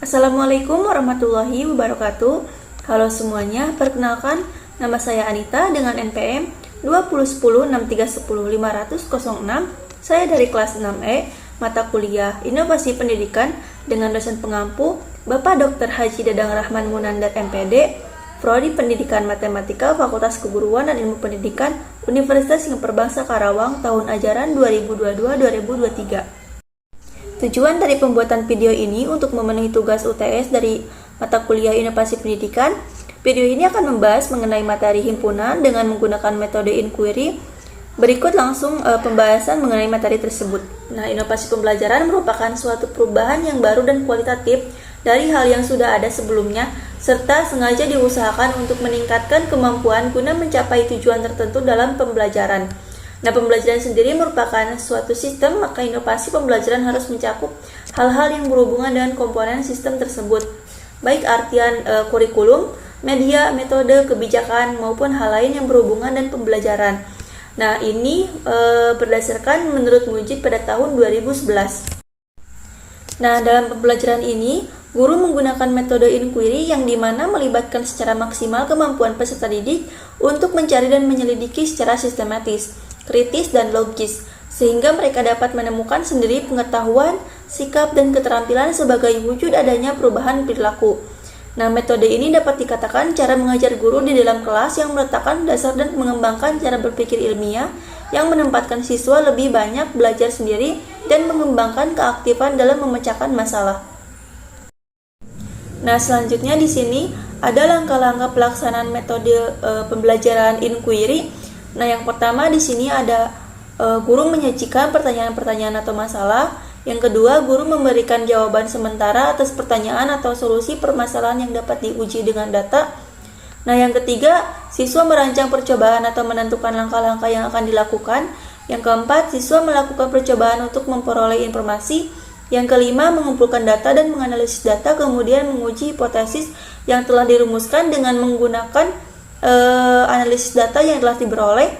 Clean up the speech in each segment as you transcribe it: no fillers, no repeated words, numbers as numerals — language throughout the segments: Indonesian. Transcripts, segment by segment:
Assalamualaikum warahmatullahi wabarakatuh. Halo semuanya, perkenalkan nama saya Anita dengan NPM 201063105006. Saya dari kelas 6E, mata kuliah Inovasi Pendidikan dengan dosen pengampu Bapak Dr. Haji Dadang Rahman Munandar MPD, Prodi Pendidikan Matematika Fakultas Keguruan dan Ilmu Pendidikan Universitas Singapura Bangsa Karawang tahun ajaran 2022-2023. Tujuan dari pembuatan video ini untuk memenuhi tugas UTS dari mata kuliah Inovasi Pendidikan. Video ini akan membahas mengenai materi himpunan dengan menggunakan metode inquiry. Berikut langsung pembahasan mengenai materi tersebut. Nah, inovasi pembelajaran merupakan suatu perubahan yang baru dan kualitatif dari hal yang sudah ada sebelumnya, serta sengaja diusahakan untuk meningkatkan kemampuan guna mencapai tujuan tertentu dalam pembelajaran. Nah, pembelajaran sendiri merupakan suatu sistem, maka inovasi pembelajaran harus mencakup hal-hal yang berhubungan dengan komponen sistem tersebut, baik artian kurikulum, media, metode, kebijakan, maupun hal lain yang berhubungan dengan pembelajaran. Nah, ini berdasarkan menurut Mujib pada tahun 2011. Nah, dalam pembelajaran ini, guru menggunakan metode inquiry yang dimana melibatkan secara maksimal kemampuan peserta didik untuk mencari dan menyelidiki secara sistematis, kritis, dan logis, sehingga mereka dapat menemukan sendiri pengetahuan, sikap, dan keterampilan sebagai wujud adanya perubahan perilaku. Nah, metode ini dapat dikatakan cara mengajar guru di dalam kelas yang meletakkan dasar dan mengembangkan cara berpikir ilmiah yang menempatkan siswa lebih banyak belajar sendiri dan mengembangkan keaktifan dalam memecahkan masalah. Nah, selanjutnya di sini ada langkah-langkah pelaksanaan metode pembelajaran inquiry. Nah, yang pertama di sini ada guru menyajikan pertanyaan-pertanyaan atau masalah. Yang kedua, guru memberikan jawaban sementara atas pertanyaan atau solusi permasalahan yang dapat diuji dengan data. Nah, yang ketiga, siswa merancang percobaan atau menentukan langkah-langkah yang akan dilakukan. Yang keempat, siswa melakukan percobaan untuk memperoleh informasi. Yang kelima, mengumpulkan data dan menganalisis data, kemudian menguji hipotesis yang telah dirumuskan dengan menggunakan analisis data yang telah diperoleh.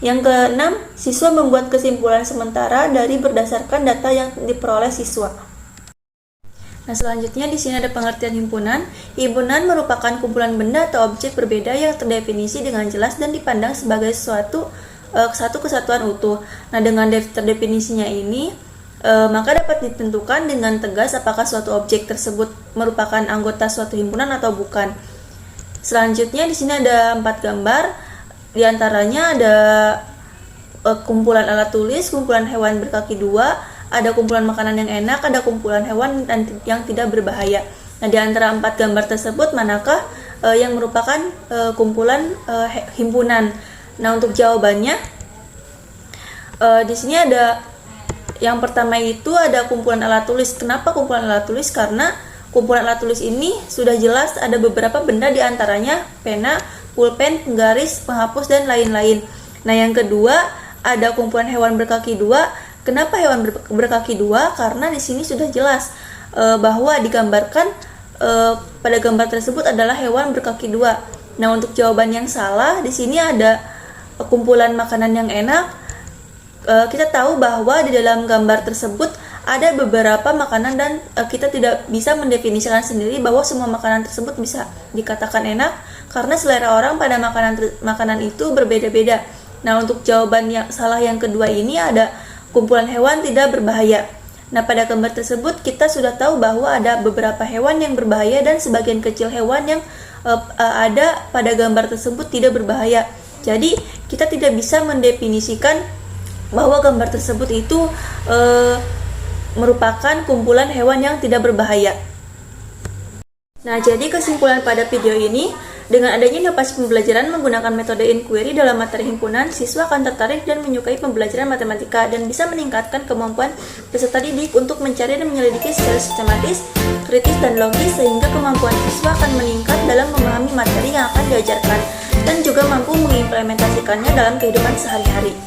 Yang keenam, siswa membuat kesimpulan sementara dari berdasarkan data yang diperoleh siswa. Nah, selanjutnya di sini ada pengertian himpunan. Himpunan merupakan kumpulan benda atau objek berbeda yang terdefinisi dengan jelas dan dipandang sebagai satu kesatuan utuh. Nah, dengan terdefinisinya ini maka dapat ditentukan dengan tegas apakah suatu objek tersebut merupakan anggota suatu himpunan atau bukan. Selanjutnya di sini ada 4 gambar. Di antaranya ada kumpulan alat tulis, kumpulan hewan berkaki 2, ada kumpulan makanan yang enak, ada kumpulan hewan yang tidak berbahaya. Nah, di antara 4 gambar tersebut manakah yang merupakan kumpulan himpunan? Nah, untuk jawabannya di sini ada yang pertama itu ada kumpulan alat tulis. Kenapa kumpulan alat tulis? Karena kumpulan alat tulis ini sudah jelas ada beberapa benda, di antaranya pena, pulpen, penggaris, penghapus, dan lain-lain. Nah, yang kedua ada kumpulan hewan berkaki 2. Kenapa hewan berkaki 2? Karena di sini sudah jelas bahwa digambarkan pada gambar tersebut adalah hewan berkaki 2. Nah, untuk jawaban yang salah di sini ada kumpulan makanan yang enak. Kita tahu bahwa di dalam gambar tersebut ada beberapa makanan dan kita tidak bisa mendefinisikan sendiri bahwa semua makanan tersebut bisa dikatakan enak karena selera orang pada makanan itu berbeda-beda. Nah, untuk jawaban yang salah yang kedua ini ada kumpulan hewan tidak berbahaya. Nah, pada gambar tersebut kita sudah tahu bahwa ada beberapa hewan yang berbahaya dan sebagian kecil hewan yang ada pada gambar tersebut tidak berbahaya. Jadi, kita tidak bisa mendefinisikan bahwa gambar tersebut itu merupakan kumpulan hewan yang tidak berbahaya. Nah, jadi kesimpulan pada video ini, dengan adanya inovasi pembelajaran menggunakan metode inquiry dalam materi himpunan, siswa akan tertarik dan menyukai pembelajaran matematika dan bisa meningkatkan kemampuan peserta didik untuk mencari dan menyelidiki secara sistematis, kritis, dan logis, sehingga kemampuan siswa akan meningkat dalam memahami materi yang akan diajarkan dan juga mampu mengimplementasikannya dalam kehidupan sehari-hari.